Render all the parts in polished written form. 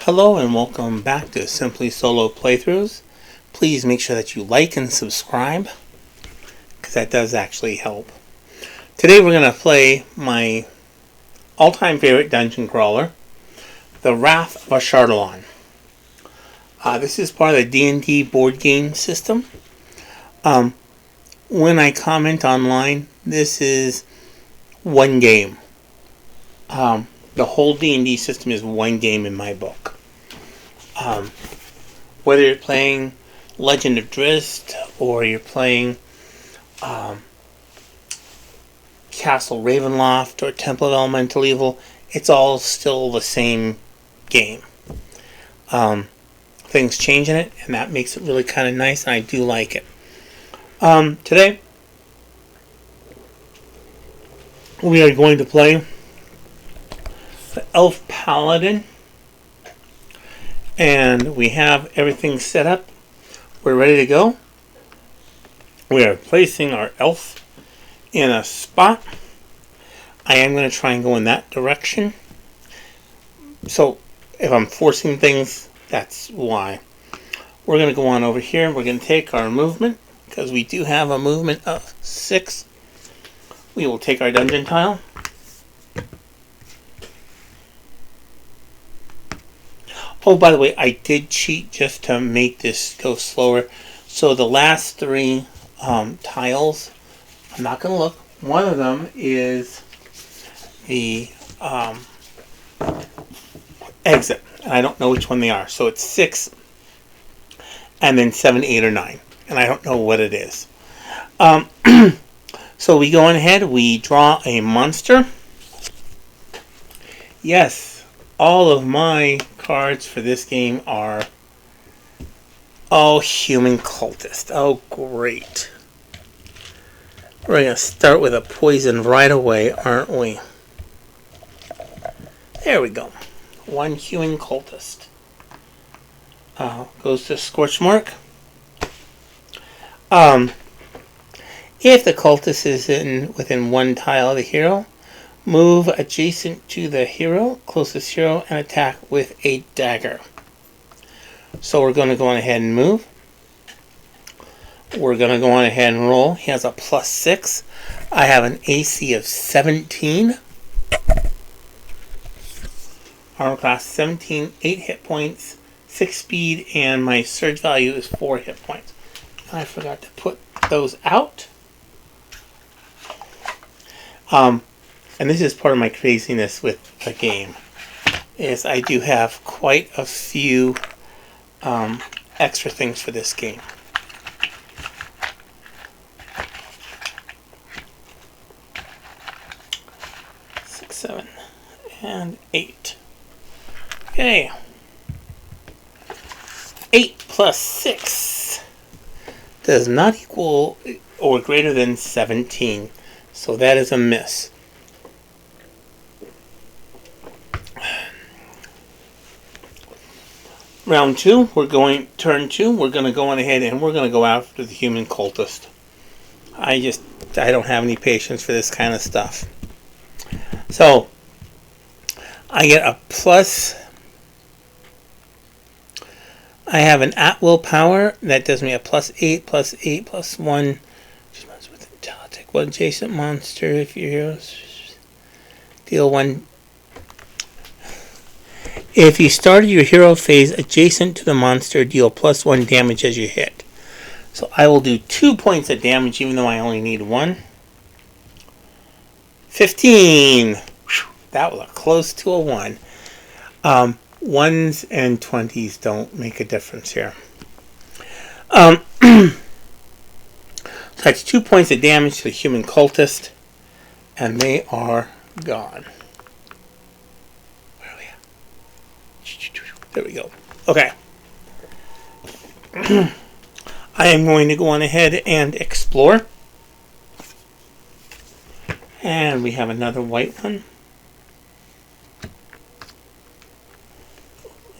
Hello and welcome back to Simply Solo Playthroughs. Please make sure that you like and subscribe, because that does actually help. Today we're going to play my all-time favorite dungeon crawler, the Wrath of Ashardalon. This is part of the D&D board game system. When I comment online, this is one game. The whole D&D system is one game in my book. Whether you're playing Legend of Drizzt or you're playing Castle Ravenloft or Temple of Elemental Evil, it's all still the same game. Things change in it, and that makes it really kind of nice, and I do like it. Today, we are going to play the Elf Paladin, and we have everything set up. We're ready to go. We are placing our elf in a spot. I am going to try and go in that direction. So if I'm forcing things, that's why. We're going to go on over here. We're going to take our movement, because we do have a movement of 6. We will take our dungeon tile. Oh, by the way, I did cheat just to make this go slower. So the last 3 tiles, I'm not going to look. One of them is the exit. And I don't know which one they are. So it's 6, and then 7, 8, or 9. And I don't know what it is. So we go on ahead. We draw a monster. Yes, all of my cards for this game are human cultist. Oh, great. We're going to start with a poison right away, aren't we? There we go. 1 human cultist. Goes to Scorch Mark. If the cultist is within 1 tile of the hero, move adjacent to the hero, closest hero, and attack with a dagger. So we're going to go on ahead and move. We're going to go on ahead and roll. He has a +6. I have an AC of 17. Armor class 17, 8 hit points, 6 speed, and my surge value is 4 hit points. I forgot to put those out. And this is part of my craziness with the game, is I do have quite a few extra things for this game. Six, 7, and 8. Okay. 8 plus 6 does not equal or greater than 17. So that is a miss. Round 2, turn 2, we're going to go on ahead and we're going to go after the human cultist. I don't have any patience for this kind of stuff. So, I get a plus. I have an at-will power that does me a +8, +8, +1. Take 1 adjacent monster if your heroes deal 1. If you started your hero phase adjacent to the monster, deal +1 damage as you hit. So I will do 2 points of damage even though I only need 1. 15. That was close to a 1. 1s and 20s don't make a difference here. So that's 2 points of damage to the human cultist, and they are gone. Where are we at? There we go. Okay. I am going to go on ahead and explore. And we have another white one.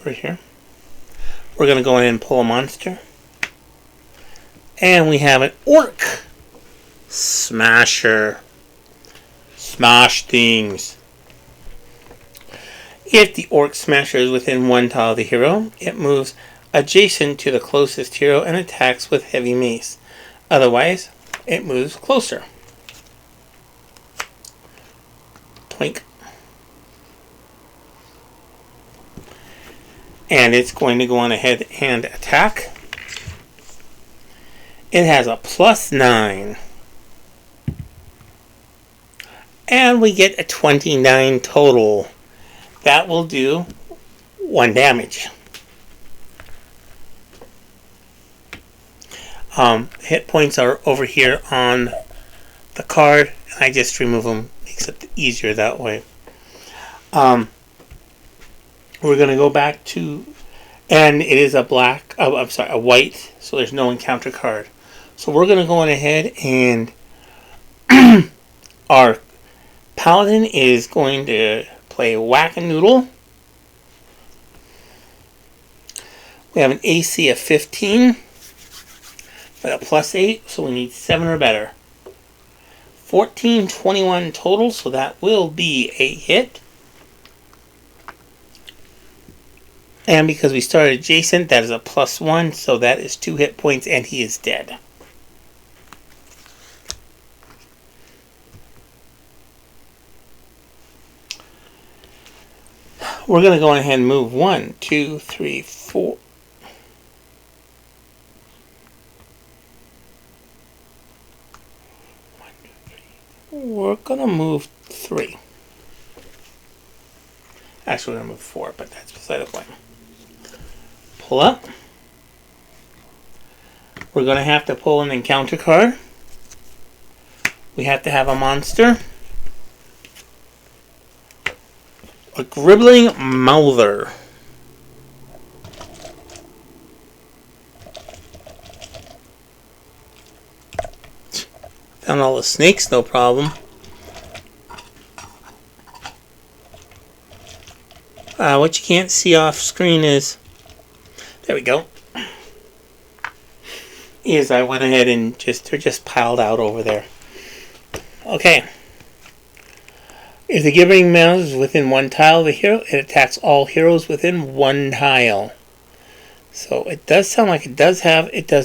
Right here. We're going to go in and pull a monster. And we have an orc smasher. Smash things. If the orc smasher is within 1 tile of the hero, it moves adjacent to the closest hero and attacks with heavy mace. Otherwise, it moves closer. Twink. And it's going to go on ahead and attack. It has a +9. And we get a 29 total. That will do 1 damage. Hit points are over here on the card. I just remove them. Makes it easier that way. We're going to go back to, and it is a white, so there's no encounter card. So we're going to go on ahead and our paladin is going to play Whack-A-Noodle. We have an AC of 15, but a +8, so we need 7 or better. 14, 21 total, so that will be a hit. And because we started adjacent, that is a +1, so that is 2 hit points, and he is dead. We're going to go ahead and move 1, 2, 3, 4. We're going to move 3. Actually, we're going to move 4, but that's beside the point. Pull up. We're going to have to pull an encounter card. We have to have a monster. A Gribbling Mouther. Found all the snakes, no problem. What you can't see off screen is, there we go, is I went ahead and they're just piled out over there. Okay. If the Gribbling Mouse is within 1 tile of the hero, it attacks all heroes within 1 tile. So it does sound like it does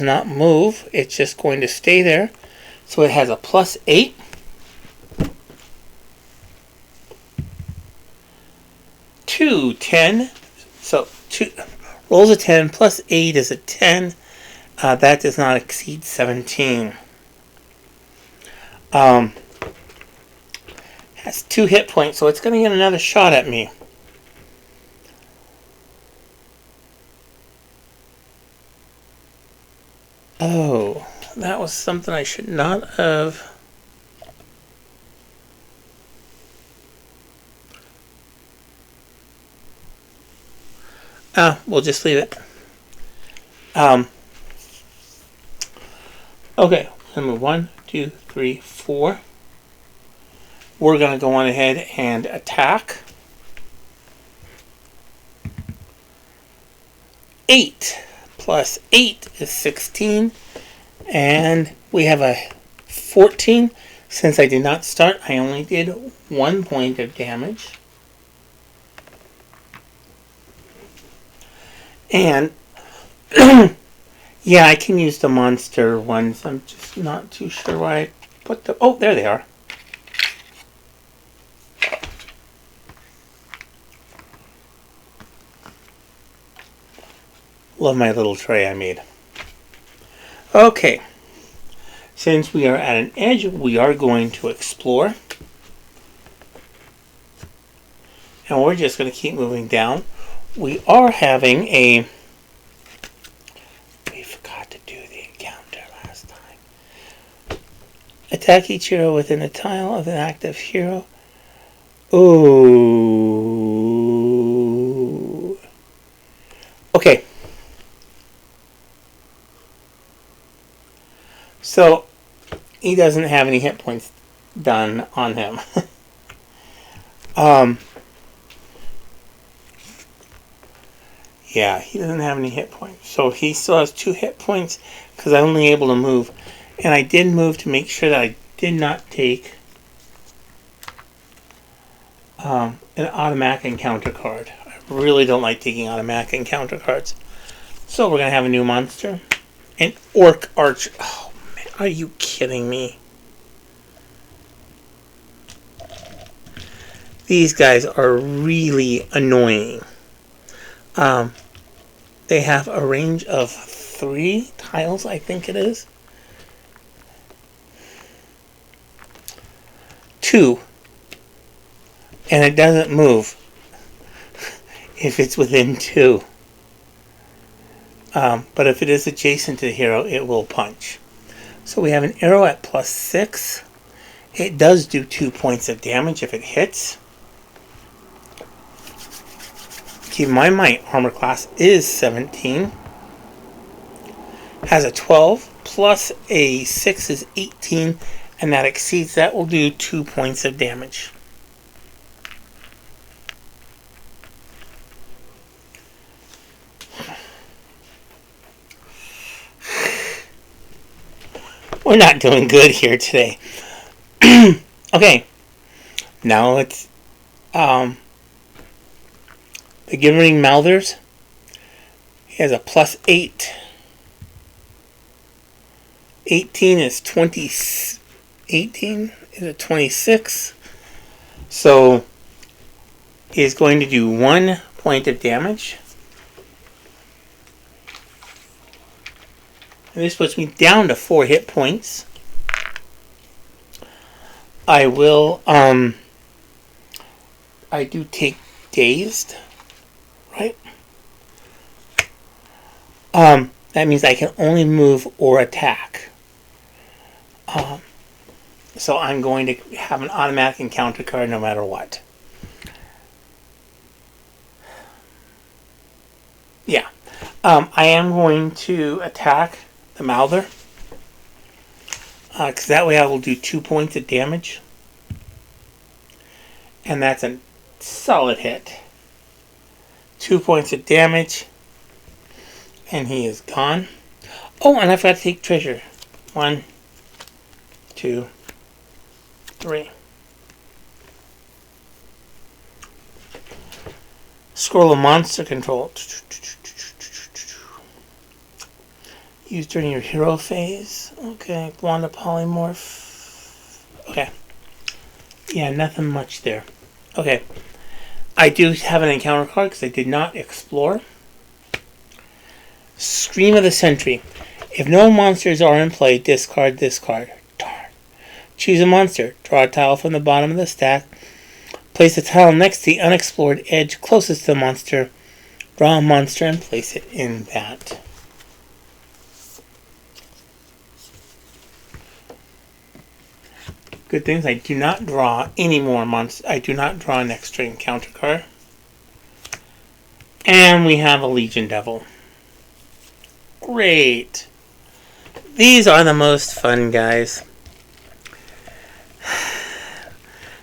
not move. It's just going to stay there. So it has a +8. Two 10. So 2 rolls a 10 +8 is a 10. That does not exceed 17. Has 2 hit points, so it's going to get another shot at me. Oh, that was something I should not have. We'll just leave it. Okay, number 1, 2, 3, 4. We're going to go on ahead and attack. 8 + 8 is 16. And we have a 14. Since I did not start, I only did 1 point of damage. And yeah, I can use the monster ones. I'm just not too sure why I put the... Oh, there they are. Love my little tray I made. Okay. Since we are at an edge, we are going to explore. And we're just going to keep moving down. We are having a... We forgot to do the encounter last time. Attack each hero within a tile of an active hero. Ooh. Okay. So, he doesn't have any hit points done on him. Yeah, he doesn't have any hit points. So he still has 2 hit points because I'm only able to move. And I did move to make sure that I did not take an automatic encounter card. I really don't like taking automatic encounter cards. So we're going to have a new monster. An orc archer. Oh, man. Are you kidding me? These guys are really annoying. They have a range of 3 tiles, I think it is. 2. And it doesn't move if it's within 2. But if it is adjacent to the hero, it will punch. So we have an arrow at +6. It does do 2 points of damage if it hits. Keep in mind, my armor class is 17. Has a 12, plus a 6 is 18, and that exceeds that will do 2 points of damage. We're not doing good here today. Okay, now it's the Givering Malthers. He has a +8. 18 is 20. 18 is a 26. So he's going to do 1 point of damage. And this puts me down to 4 hit points. I will, I do take dazed, right? That means I can only move or attack. So I'm going to have an automatic encounter card no matter what. Yeah. I am going to attack the Malther. Because that way I will do 2 points of damage. And that's a solid hit. 2 points of damage. And he is gone. Oh, and I forgot to take treasure. 1, 2, 3. Scroll of monster control. Used during your hero phase. Okay, Wanda polymorph. Okay. Yeah, nothing much there. Okay. I do have an encounter card because I did not explore. Scream of the Sentry. If no monsters are in play, discard this card. Darn. Choose a monster. Draw a tile from the bottom of the stack. Place the tile next to the unexplored edge closest to the monster. Draw a monster and place it in that. Good things, I do not draw any more monsters. I do not draw an extra encounter card. And we have a Legion Devil. Great. These are the most fun guys.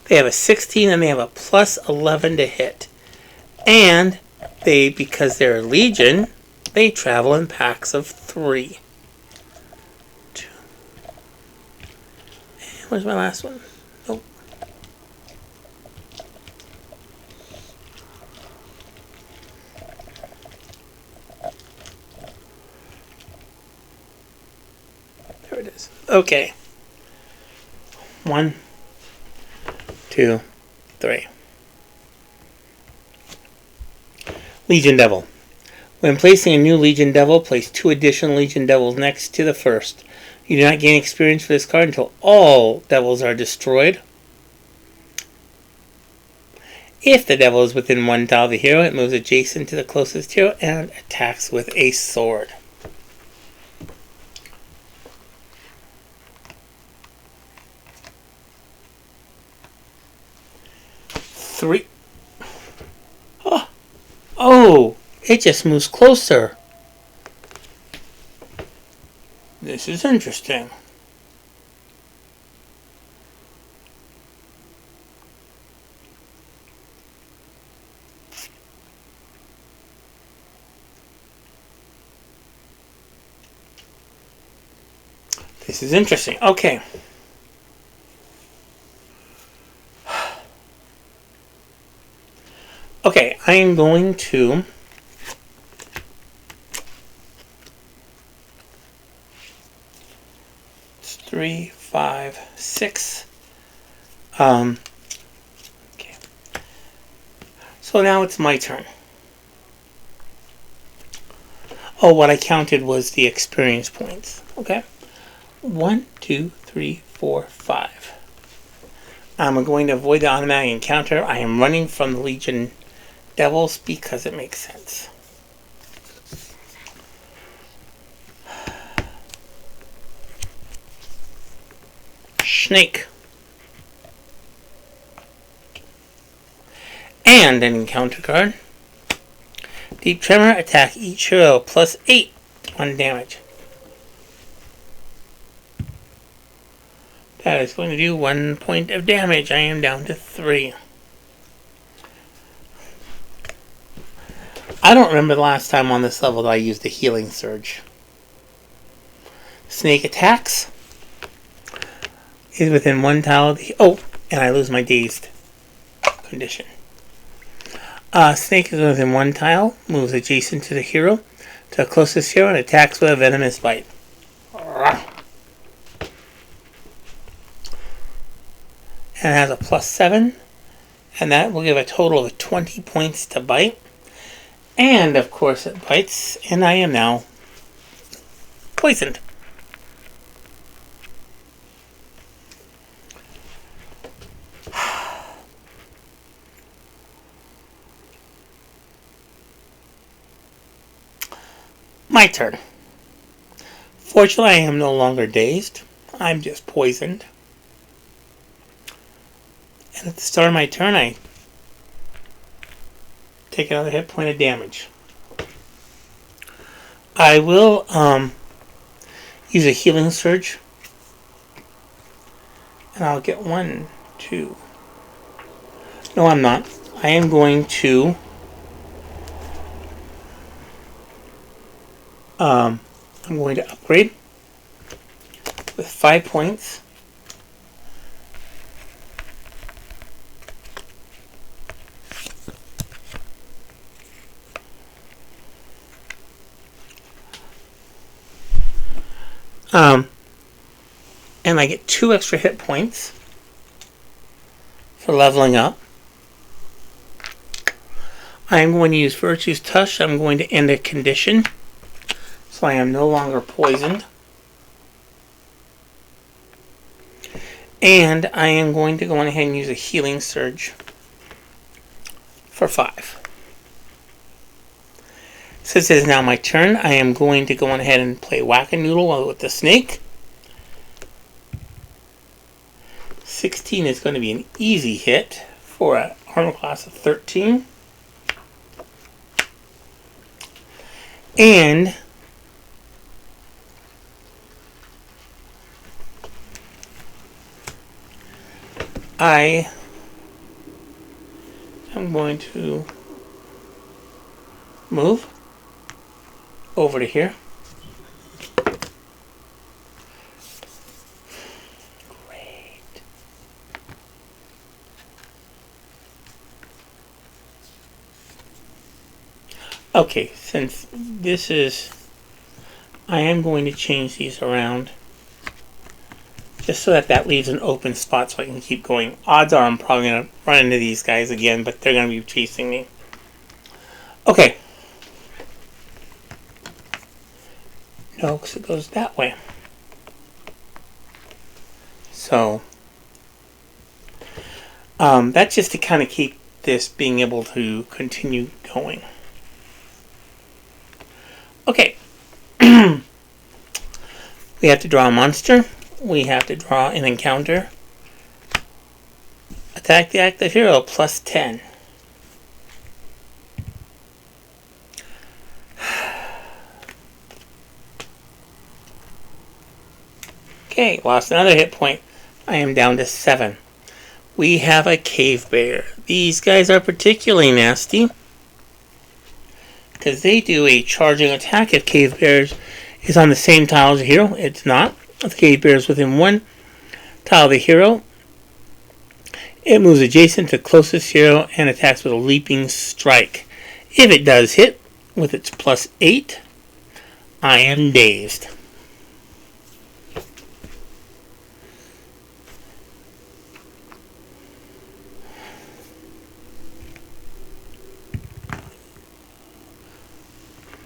They have a 16 and they have a +11 to hit. And they, because they're a Legion, they travel in packs of 3. Where's my last one? Nope. There it is. Okay. 1, 2, 3. Legion Devil. When placing a new Legion Devil, place 2 additional Legion Devils next to the first. You do not gain experience for this card until all devils are destroyed. If the devil is within 1 tile of the hero, it moves adjacent to the closest hero and attacks with a sword. Three. Oh, it just moves closer. This is interesting. This is interesting. Okay. I am going to it's 3, 5, 6. Okay. So now it's my turn. Oh, what I counted was the experience points. Okay. 1, 2, 3, 4, 5. I'm going to avoid the automatic encounter. I am running from the Legion Devils because it makes sense. Snake. And an encounter card. Deep Tremor, attack each hero plus 8 on damage. That is going to do 1 point of damage. I am down to 3. I don't remember the last time on this level that I used a healing surge. Snake attacks. Is within 1 tile of the... Oh, and I lose my dazed condition. Snake is within 1 tile. Moves adjacent to the hero. To the closest hero and attacks with a venomous bite. And has a +7. And that will give a total of 20 points to bite. And, of course, it bites. And I am now poisoned. My turn. Fortunately, I am no longer dazed. I'm just poisoned. And at the start of my turn, I take another hit point of damage. I will use a healing surge. And I'll get 1, 2. No, I'm not. I am going to... I'm going to upgrade with 5 points. And I get 2 extra hit points for leveling up. I am going to use Virtue's Touch. I'm going to end a condition. So I am no longer poisoned. And I am going to go on ahead and use a healing surge for 5. Since it is now my turn, I am going to go on ahead and play Whack-A-Noodle with the snake. 16 is going to be an easy hit for an armor class of 13. And I am going to move over to here. Great. Okay, since this is... I am going to change these around. Just so that leaves an open spot so I can keep going. Odds are I'm probably going to run into these guys again, but they're going to be chasing me. Okay. No, because it goes that way. So, that's just to kind of keep this being able to continue going. Okay. We have to draw a monster. We have to draw an encounter. Attack the active hero plus 10. Okay, lost another hit point. I am down to 7. We have a cave bear. These guys are particularly nasty because they do a charging attack if cave bears is on the same tile as the hero. It's not. If the cave bear is within 1 tile of the hero, It moves adjacent to closest hero and attacks with a leaping strike. If it does hit with its +8, I am dazed.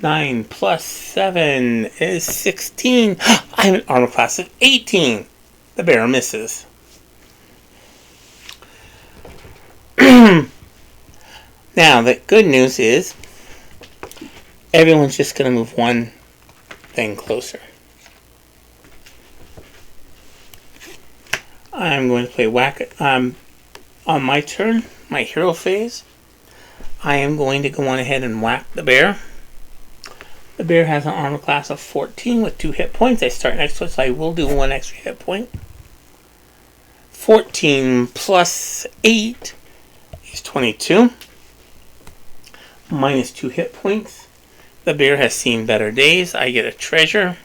Nine plus 7 is 16. I have an armor class of 18. The bear misses. Now, the good news is everyone's just going to move one thing closer. I'm going to play whack it. On my turn, my hero phase, I am going to go on ahead and whack the bear. The bear has an armor class of 14 with 2 hit points. I start next to it, so I will do 1 extra hit point. 14 plus 8 is 22. Minus 2 hit points. The bear has seen better days. I get a treasure.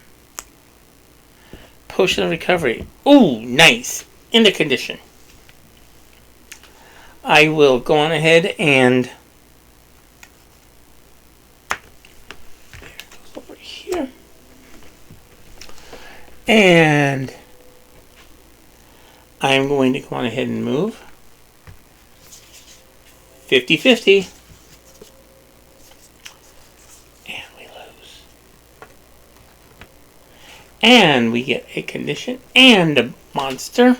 Potion of recovery. Ooh, nice. In the condition. I will go on ahead and over here. And I'm going to go on ahead and move 50-50. And we lose. And we get a condition and a monster.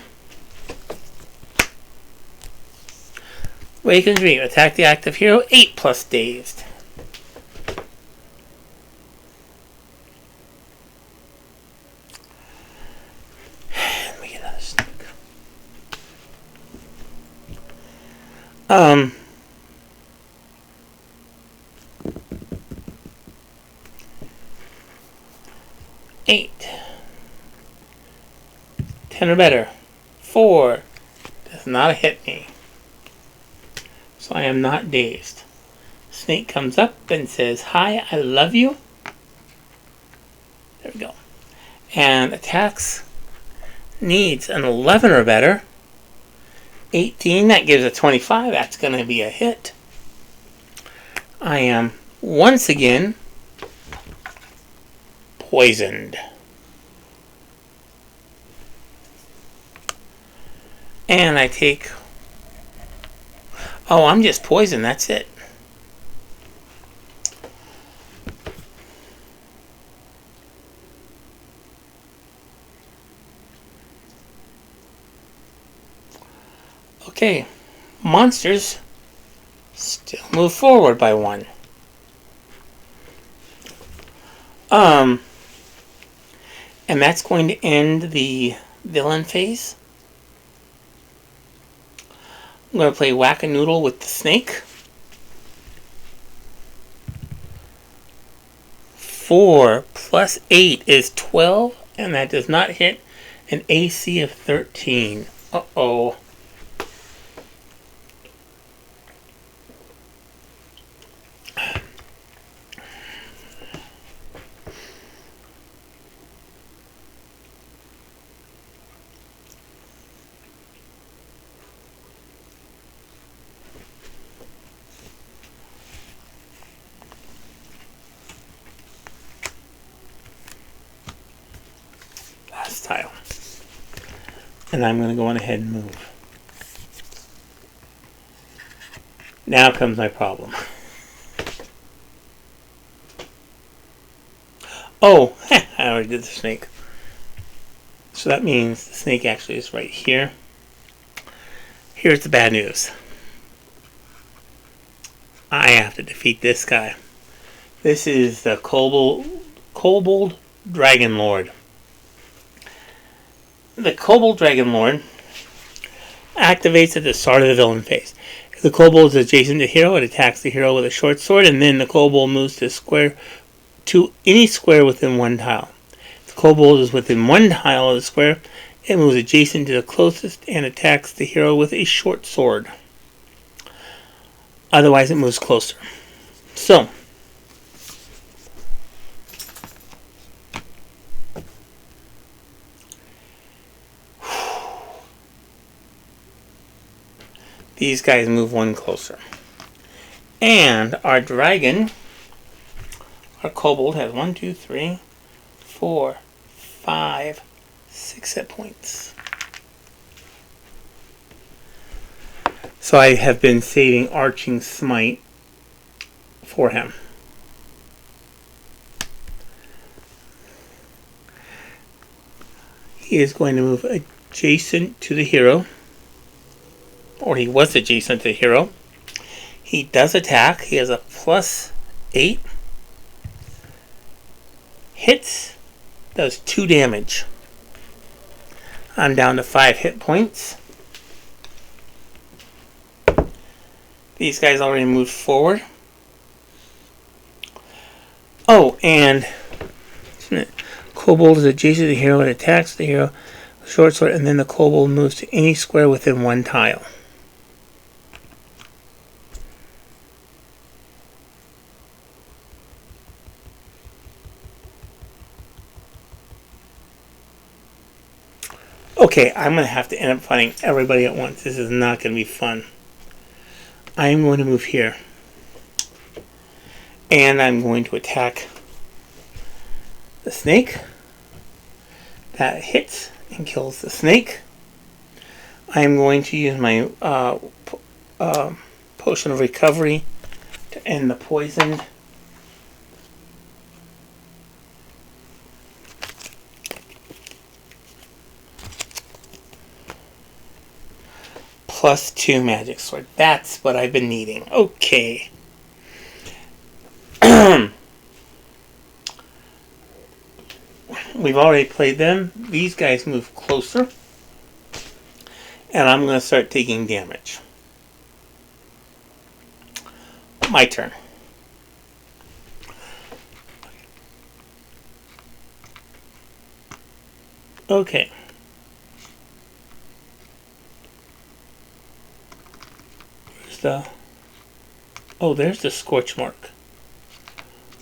Wake and Dream. Attack the active hero. 8 plus dazed. And we get another snake. 8. 10 or better. 4. Does not hit me. So I am not dazed. Snake comes up and says, "Hi, I love you." There we go. And attacks. Needs an 11 or better. 18, that gives a 25. That's going to be a hit. I am once again poisoned. And I take... Oh, I'm just poisoned. That's it. Okay. Monsters still move forward by 1. And that's going to end the villain phase. I'm going to play Whack-A-Noodle with the snake. 4 plus 8 is 12, and that does not hit an AC of 13. Uh-oh. Last tile. And I'm going to go on ahead and move. Now comes my problem. Oh, I already did the snake. So that means the snake actually is right here. Here's the bad news. I have to defeat this guy. This is the Kobold Dragon Lord. The Kobold Dragon Lord activates at the start of the villain phase. If the kobold is adjacent to the hero, it attacks the hero with a short sword, and then the kobold moves to any square within 1 tile. If the kobold is within 1 tile of the square, it moves adjacent to the closest and attacks the hero with a short sword. Otherwise, it moves closer. So, These guys move one closer. And our dragon, our kobold, has 1, 2, 3, 4, 5, 6 hit points. So I have been saving Arching Smite for him. He is going to move adjacent to the hero. Or he was adjacent to the hero. He does attack. He has a +8. Hits. Does 2 damage. I'm down to 5 hit points. These guys already moved forward. Oh, and kobold is adjacent to the hero and attacks the hero with a short sword, and then the kobold moves to any square within 1 tile. Okay, I'm going to have to end up fighting everybody at once. This is not going to be fun. I'm going to move here. And I'm going to attack the snake. That hits and kills the snake. I am going to use my potion of recovery to end the poison. +2 magic sword. That's what I've been needing. Okay. We've already played them. These guys move closer. And I'm going to start taking damage. My turn. Okay. There's the scorch mark.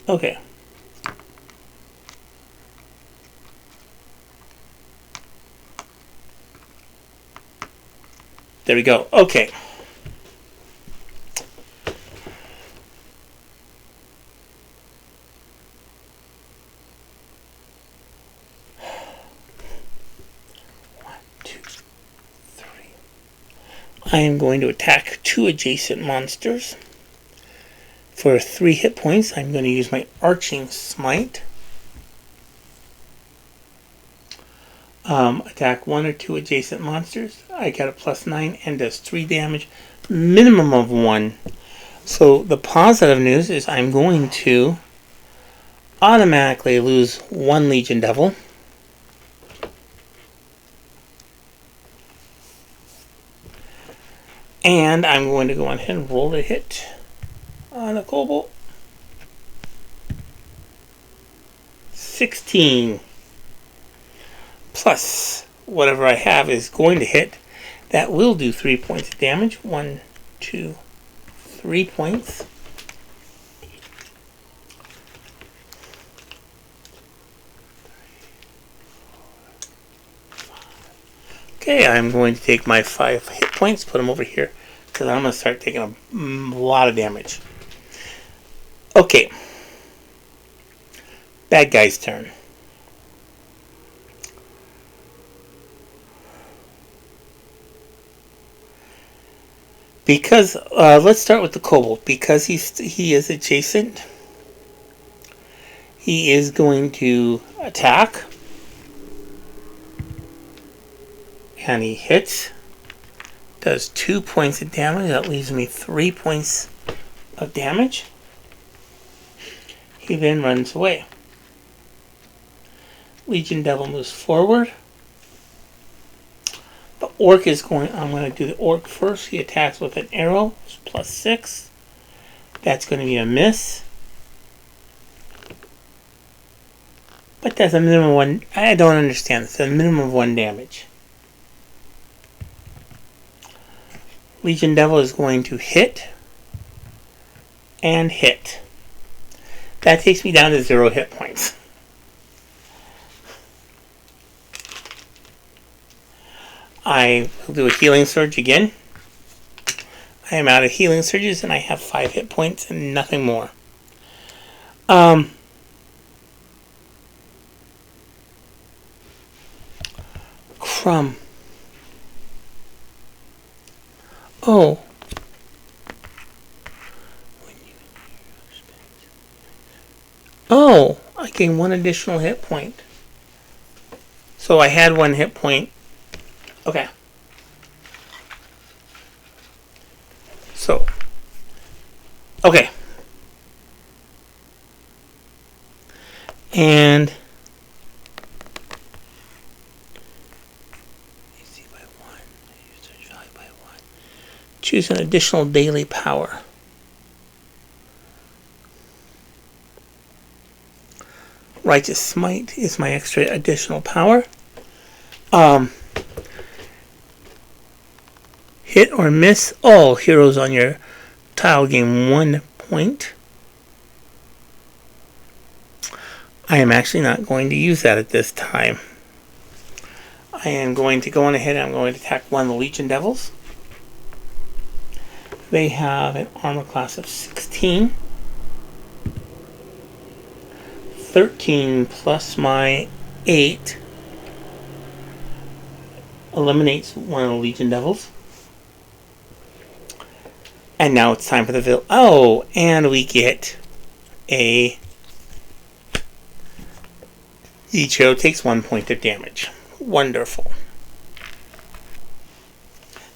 Okay. There we go. Okay. I am going to attack 2 adjacent monsters. For 3 hit points, I'm going to use my Arching Smite. Attack 1 or 2 adjacent monsters. I got a +9 and does 3 damage. Minimum of 1. So the positive news is I'm going to automatically lose 1 Legion Devil. And I'm going to go on ahead and roll a hit on a kobold. 16. Plus whatever I have is going to hit. That will do 3 points of damage. 1, 2, 3 points. Okay, I'm going to take my 5 hit points, put them over here, because I'm going to start taking a lot of damage. Okay. Bad guy's turn. Because, let's start with the kobold. Because he is adjacent, he is going to attack. And he hits. Does 2 points of damage. That leaves me 3 points of damage. He then runs away. Legion Devil moves forward. The orc is going... I'm going to do the orc first. He attacks with an arrow. It's +6. That's going to be a miss. But that's a minimum of 1... I don't understand. It's a minimum of 1 damage. Legion Devil is going to hit and hit. That takes me down to 0 hit points. I will do a healing surge again. I am out of healing surges and I have 5 hit points and nothing more. Crumb. Oh. Oh, I gain 1 additional hit point. So I had 1 hit point. Okay. So. Okay. And choose an additional daily power. Righteous Smite is my extra additional power. Hit or miss all heroes on your tile gain 1 point. I am actually not going to use that at this time. I am going to go on ahead and I'm going to attack one of the Legion Devils. They have an armor class of 16. 13 plus my 8 eliminates one of the Legion Devils. And now it's time for the villain. Oh, and we get a... Each hero takes 1 point of damage. Wonderful.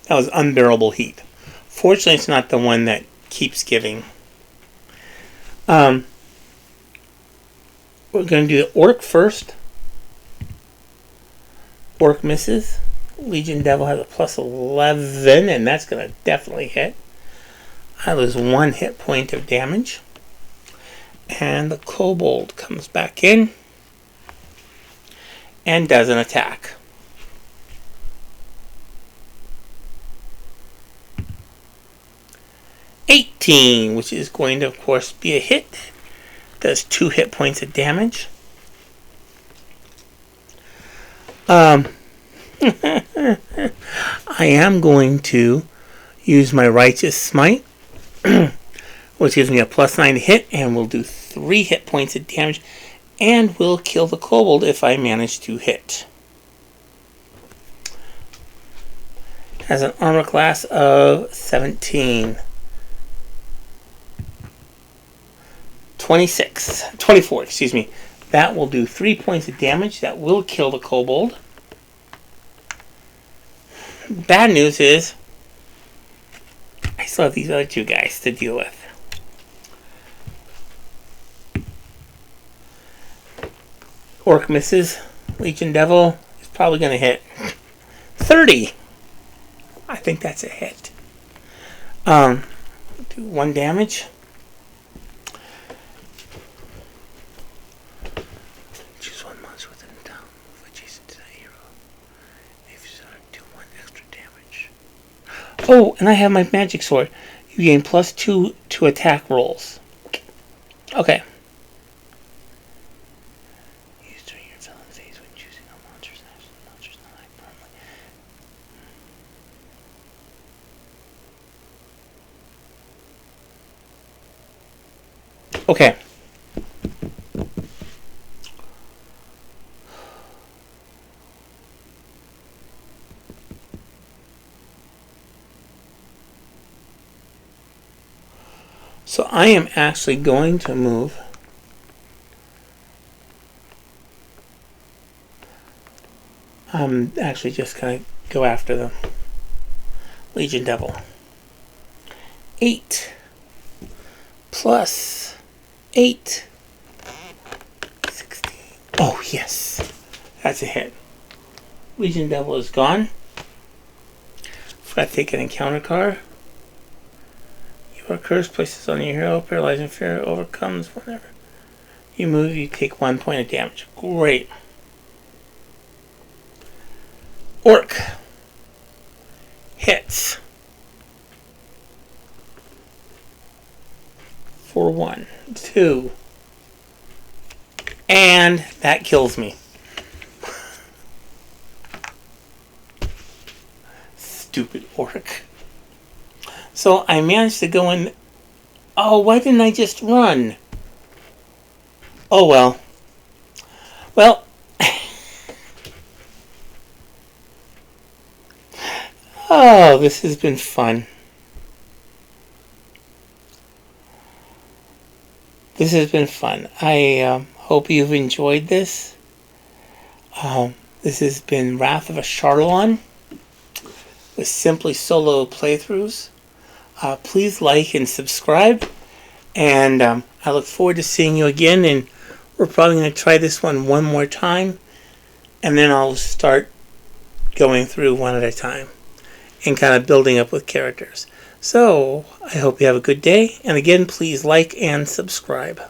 That was unbearable heat. Fortunately, it's not the one that keeps giving. We're going to do the Orc first. Orc misses. Legion Devil has a plus 11, and that's going to definitely hit. I lose 1 hit point of damage. And the Kobold comes back in and does an attack. $18, which is going to, of course, be a hit. Does 2 hit points of damage. I am going to use my Righteous Smite, which gives me a plus 9 to hit, and will do 3 hit points of damage, and will kill the Kobold if I manage to hit. Has an armor class of 17. 24, excuse me. That will do 3 points of damage. That will kill the Kobold. Bad news is, I still have these other 2 guys to deal with. Orc misses. Legion Devil is probably going to hit 30. I think that's a hit. Do 1 damage. Choose 1 monster within the town. Move adjacent to that hero. If you do 1 extra damage. Oh, and I have my magic sword. You gain plus 2 to attack rolls. Okay. Use during your villain phase when choosing a monster's action. Monsters not act normally. Okay. So I am actually going to move I'm actually just going to go after the Legion Devil. 8 plus 8. 16. Oh, yes. That's a hit. Legion Devil is gone. Forgot to take an encounter card. Your curse places on your hero. Paralyzing fear overcomes whenever you move. You take 1 point of damage. Great. Orc hits for 1, 2, and that kills me. Stupid orc. So I managed to go in. Oh, why didn't I just run? Oh well. Well, oh, this has been fun. This has been fun. I hope you've enjoyed this. This has been Wrath of Ashardalon with simply solo playthroughs. Please like and subscribe, and I look forward to seeing you again. And we're probably going to try this one more time, and then I'll start going through one at a time and kind of building up with characters. So I hope you have a good day, and again, please like and subscribe.